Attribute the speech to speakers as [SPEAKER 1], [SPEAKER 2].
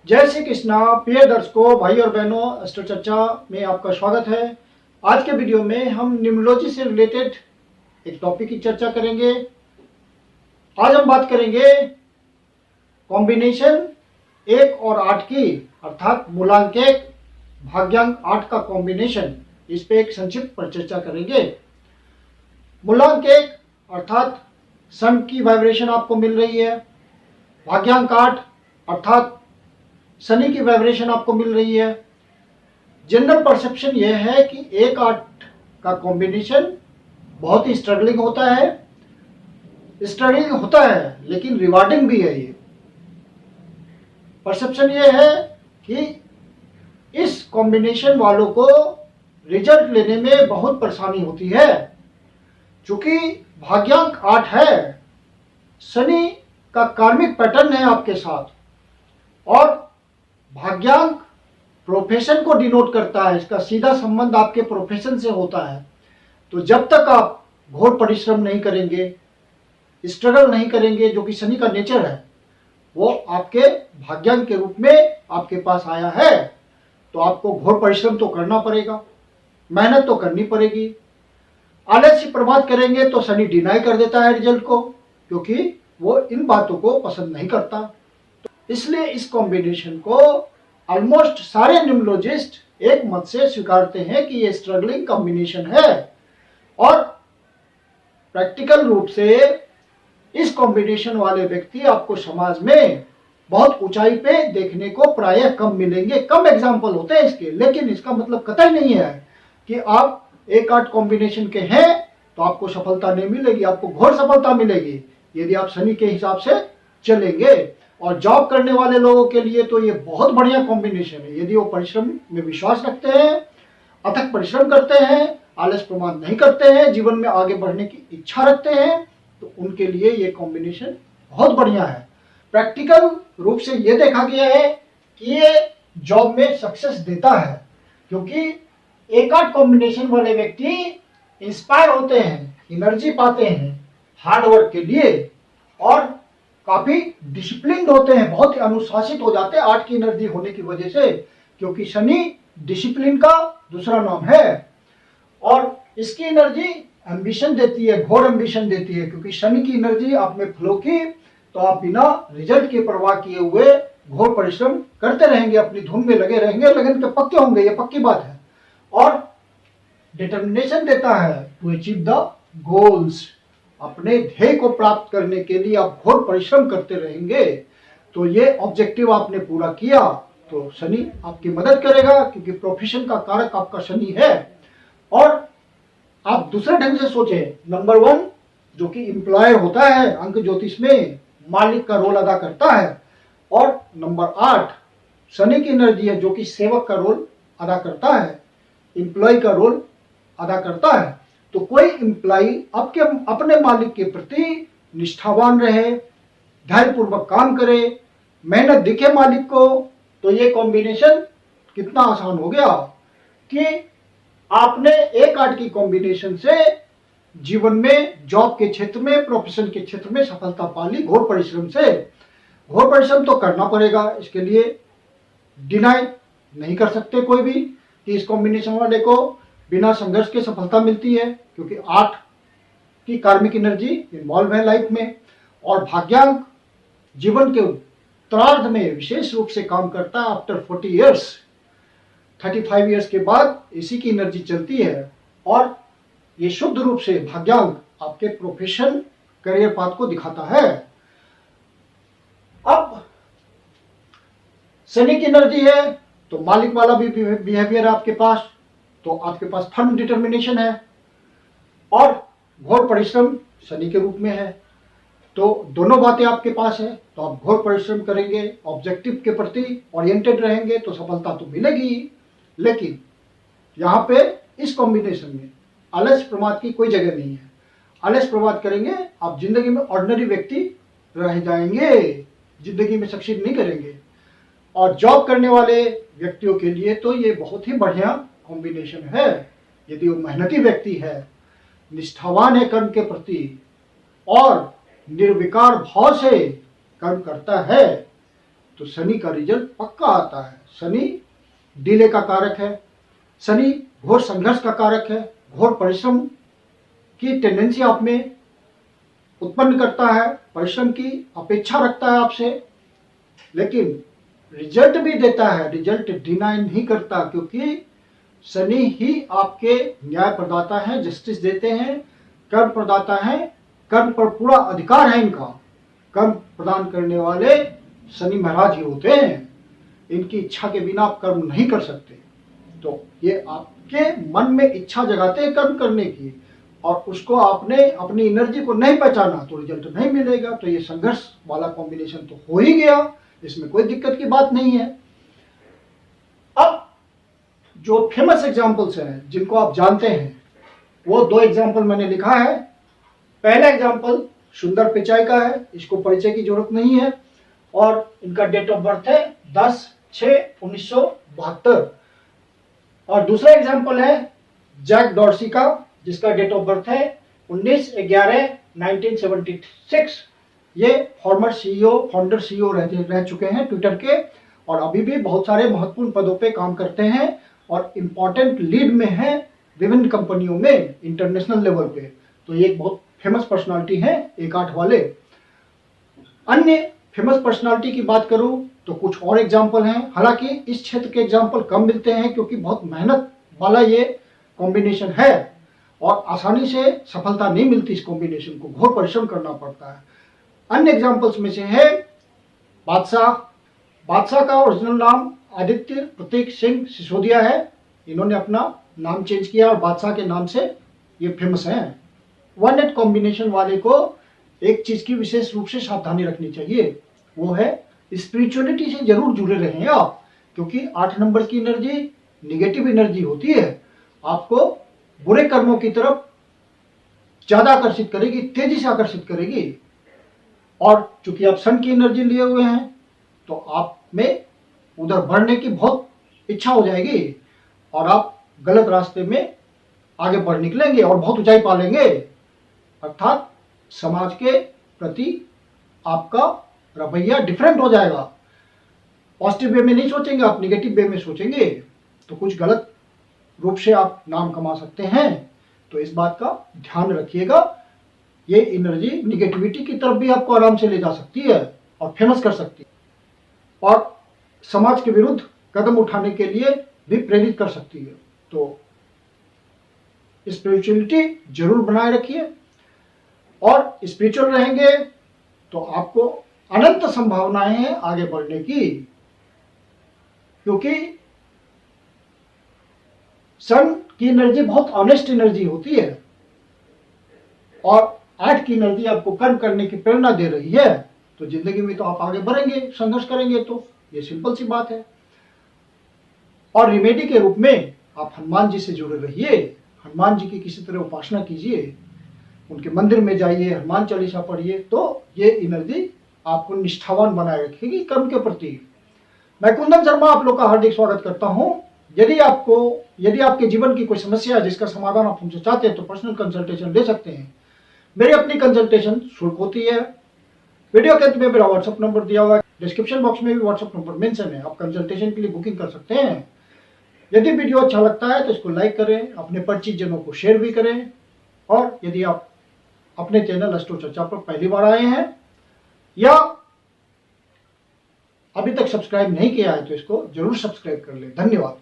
[SPEAKER 1] जय श्री कृष्णा। प्रिय दर्शकों, भाई और बहनों, अस्त्र चर्चा में आपका स्वागत है। आज के वीडियो में हम न्यूमरोलॉजी से रिलेटेड एक टॉपिक की चर्चा करेंगे। आज हम बात करेंगे कॉम्बिनेशन 1 और 8 की, अर्थात मूलांक 1 भाग्यांक 8 का कॉम्बिनेशन। इस पे एक संक्षिप्त पर चर्चा करेंगे। मूलांक 1 अर्थात सन की वाइब्रेशन आपको मिल रही है। भाग्यांक 8 अर्थात शनि की वाइब्रेशन आपको मिल रही है। जनरल परसेप्शन यह है कि 1-8 का कॉम्बिनेशन बहुत ही स्ट्रगलिंग होता है, लेकिन रिवार्डिंग भी है। ये परसेप्शन ये है कि इस कॉम्बिनेशन वालों को रिजल्ट लेने में बहुत परेशानी होती है। चूंकि भाग्यांक 8 है, शनि का कार्मिक पैटर्न है आपके साथ, और भाग्यांक प्रोफेशन को डिनोट करता है। इसका सीधा संबंध आपके प्रोफेशन से होता है। तो जब तक आप घोर परिश्रम नहीं करेंगे, स्ट्रगल नहीं करेंगे, जो कि शनि का नेचर है, वो आपके भाग्यांक के रूप में आपके पास आया है, तो आपको घोर परिश्रम तो करना पड़ेगा, मेहनत तो करनी पड़ेगी। आलस्य प्रभात करेंगे तो शनि डिनाई कर देता है रिजल्ट को, क्योंकि वो इन बातों को पसंद नहीं करता। इसलिए इस कॉम्बिनेशन को ऑलमोस्ट सारे न्यूमरोलॉजिस्ट एक मत से स्वीकारते हैं कि ये स्ट्रगलिंग कॉम्बिनेशन है, और प्रैक्टिकल रूप से इस कॉम्बिनेशन वाले व्यक्ति आपको समाज में बहुत ऊंचाई पे देखने को प्रायः कम मिलेंगे। कम एग्जाम्पल होते हैं इसके, लेकिन इसका मतलब कतई नहीं है कि आप 1-8 कॉम्बिनेशन के हैं तो आपको सफलता नहीं मिलेगी। आपको घोर सफलता मिलेगी यदि आप शनि के हिसाब से चलेंगे। और जॉब करने वाले लोगों के लिए तो ये बहुत बढ़िया कॉम्बिनेशन है। यदि वो परिश्रम में विश्वास रखते हैं, अथक परिश्रम करते हैं, आलस प्रमाद नहीं करते हैं, जीवन में आगे बढ़ने की इच्छा रखते हैं, तो उनके लिए ये कॉम्बिनेशन बहुत बढ़िया है। प्रैक्टिकल रूप से ये देखा गया है कि ये जॉब में सक्सेस देता है, क्योंकि 1-8 कॉम्बिनेशन वाले व्यक्ति इंस्पायर होते हैं, एनर्जी पाते हैं हार्ड वर्क के लिए, और काफी डिसिप्लिन्ड होते हैं, बहुत ही अनुशासित हो जाते हैं 8 की एनर्जी होने की वजह से, क्योंकि शनि डिसिप्लिन का दूसरा नाम है। और इसकी एनर्जी एम्बिशन देती है, घोर एम्बिशन देती है, क्योंकि शनि की एनर्जी आप में फ्लो की तो आप बिना रिजल्ट की परवाह किए हुए घोर परिश्रम करते रहेंगे, अपनी धुन में लगे रहेंगे, लगन के पक्के होंगे, ये पक्की बात है। और डिटर्मिनेशन देता है टू अचीव द गोल्स। अपने ध्येय को प्राप्त करने के लिए आप घोर परिश्रम करते रहेंगे, तो ये ऑब्जेक्टिव आपने पूरा किया तो शनि आपकी मदद करेगा, क्योंकि प्रोफेशन का कारक आपका शनि है। और आप दूसरे ढंग से सोचें, नंबर 1 जो कि एम्प्लॉयर होता है अंक ज्योतिष में, मालिक का रोल अदा करता है, और नंबर 8 शनि की एनर्जी है, जो कि सेवक का रोल अदा करता है, एम्प्लॉय का रोल अदा करता है। तो कोई एम्प्लॉय आपके अपने मालिक के प्रति निष्ठावान रहे, धैर्यपूर्वक काम करे, मेहनत दिखे मालिक को, तो ये कॉम्बिनेशन कितना आसान हो गया कि आपने 1-8 की कॉम्बिनेशन से जीवन में, जॉब के क्षेत्र में, प्रोफेशन के क्षेत्र में सफलता पा ली घोर परिश्रम से। घोर परिश्रम तो करना पड़ेगा, इसके लिए डिनाई नहीं कर सकते कोई भी कि इस कॉम्बिनेशन वाले को बिना संघर्ष के सफलता मिलती है, क्योंकि 8 की कार्मिक एनर्जी इन्वॉल्व है लाइफ में। और भाग्यांक जीवन के उत्तरार्ध में विशेष रूप से काम करता है। आफ्टर 40 ईयर्स, 35 ईयर्स के बाद इसी की एनर्जी चलती है, और ये शुद्ध रूप से भाग्यांक आपके प्रोफेशन, करियर पाथ को दिखाता है। अब शनि की एनर्जी है तो मालिक वाला भी बिहेवियर आपके पास, तो आपके पास फर्म डिटर्मिनेशन है, और घोर परिश्रम शनि के रूप में है। तो दोनों बातें आपके पास है, तो आप घोर परिश्रम करेंगे, ऑब्जेक्टिव के प्रति ओरिएंटेड रहेंगे, तो सफलता तो मिलेगी ही। लेकिन यहाँ पे इस कॉम्बिनेशन में आलस्य प्रमाद की कोई जगह नहीं है। आलस्य प्रमाद करेंगे आप जिंदगी में ऑर्डिनरी व्यक्ति रह जाएंगे, जिंदगी में सक्सीड नहीं करेंगे। और जॉब करने वाले व्यक्तियों के लिए तो ये बहुत ही बढ़िया कॉम्बिनेशन है। यदि वो मेहनती व्यक्ति है, निष्ठावान है कर्म के प्रति, और निर्विकार भाव से कर्म करता है, तो शनि का रिजल्ट पक्का आता है। शनि डिले का कारक है, शनि घोर संघर्ष का कारक है, घोर परिश्रम की टेंडेंसी आप में उत्पन्न करता है, परिश्रम की अपेक्षा रखता है आपसे, लेकिन रिजल्ट भी देता है, रिजल्ट डिनाई नहीं करता, क्योंकि शनि ही आपके न्याय प्रदाता हैं, जस्टिस देते हैं, कर्म प्रदाता हैं, कर्म पर पूरा अधिकार है इनका। कर्म प्रदान करने वाले शनि महाराज ही होते हैं, इनकी इच्छा के बिना आप कर्म नहीं कर सकते। तो ये आपके मन में इच्छा जगाते हैं कर्म करने की, और उसको आपने अपनी एनर्जी को नहीं पहचाना तो रिजल्ट नहीं मिलेगा। तो ये संघर्ष वाला कॉम्बिनेशन तो हो ही गया, इसमें कोई दिक्कत की बात नहीं है। अब जो फेमस एग्जाम्पल्स हैं जिनको आप जानते हैं, वो 2 एग्जाम्पल मैंने लिखा है। पहला एग्जाम्पल सुंदर पिचाई का है, इसको परिचय की जरूरत नहीं है, और इनका डेट ऑफ बर्थ है 10/6/1972। और दूसरा एग्जाम्पल है जैक डॉर्सी का, जिसका डेट ऑफ बर्थ है 19/11/1976। ये फॉर्मर सीईओ, फाउंडर सीईओ रह चुके हैं ट्विटर के, और अभी भी बहुत सारे महत्वपूर्ण पदों पे काम करते हैं, और इम्पोर्टेंट लीड में हैं विभिन्न कंपनियों में इंटरनेशनल लेवल पे। तो ये एक बहुत फेमस पर्सनालिटी है, 1/8 वाले। अन्य फेमस पर्सनालिटी की बात करूं तो कुछ और एग्जाम्पल हैं, हालांकि इस क्षेत्र के एग्जाम्पल कम मिलते हैं, क्योंकि बहुत मेहनत वाला ये कॉम्बिनेशन है और आसानी से सफलता नहीं मिलती। इस कॉम्बिनेशन को घोर परिश्रम करना पड़ता है। अन्य एग्जाम्पल्स में से है बादशाह। बादशाह का ओरिजिनल नाम आदित्य प्रतीक सिंह सिसोदिया है, इन्होंने अपना नाम चेंज किया और बादशाह के नाम से ये फेमस हैं। 1/8 कॉम्बिनेशन वाले को एक चीज की विशेष रूप से सावधानी रखनी चाहिए, वो है स्पिरिचुअलिटी से जरूर जुड़े रहें आप, क्योंकि 8 नंबर की एनर्जी निगेटिव एनर्जी होती है, आपको बुरे कर्मों की तरफ ज्यादा आकर्षित करेगी, तेजी से आकर्षित करेगी। और चूंकि आप सन की एनर्जी लिए हुए हैं, तो आप में उधर बढ़ने की बहुत इच्छा हो जाएगी, और आप गलत रास्ते में आगे बढ़ निकलेंगे और बहुत ऊंचाई पा लेंगे। अर्थात समाज के प्रति आपका रवैया डिफरेंट हो जाएगा। पॉजिटिव वे में नहीं सोचेंगे आप, निगेटिव वे में सोचेंगे, तो कुछ गलत रूप से आप नाम कमा सकते हैं। तो इस बात का ध्यान रखिएगा। ये एनर्जी निगेटिविटी की तरफ भी आपको आराम से ले जा सकती है और फेमस कर सकती है, और समाज के विरुद्ध कदम उठाने के लिए भी प्रेरित कर सकती है। तो स्पिरिचुअलिटी जरूर बनाए रखिए, और स्पिरिचुअल रहेंगे तो आपको अनंत संभावनाएं हैं आगे बढ़ने की, क्योंकि सन की एनर्जी बहुत ऑनेस्ट एनर्जी होती है, और 8 की एनर्जी आपको कर्म करने की प्रेरणा दे रही है। तो जिंदगी में तो आप आगे बढ़ेंगे, संघर्ष करेंगे, तो ये सिंपल सी बात है। और रेमेडी के रूप में आप हनुमान जी से जुड़े रहिए, हनुमान जी की किसी तरह उपासना कीजिए, उनके मंदिर में जाइए, हनुमान चालीसा पढ़िए, तो ये एनर्जी आपको निष्ठावान बनाए रखेगी कर्म के प्रति। मैं कुंदन शर्मा आप लोग का हार्दिक स्वागत करता हूं। यदि आपके जीवन की कोई समस्या है जिसका समाधान आप हमसे चाहते हैं, तो पर्सनल कंसल्टेशन ले सकते हैं। मेरी अपनी कंसल्टेशन शुल्क होती है। वीडियो के अंत में मेरा व्हाट्सएप नंबर दिया हुआ है, डिस्क्रिप्शन बॉक्स में भी व्हाट्सएप नंबर मेंशन है, आप कंसल्टेशन के लिए बुकिंग कर सकते हैं। यदि वीडियो अच्छा लगता है तो इसको लाइक करें, अपने परिचित जनों को शेयर भी करें, और यदि आप अपने चैनल एस्ट्रो चर्चा पर पहली बार आए हैं या अभी तक सब्सक्राइब नहीं किया है, तो इसको जरूर सब्सक्राइब कर लें। धन्यवाद।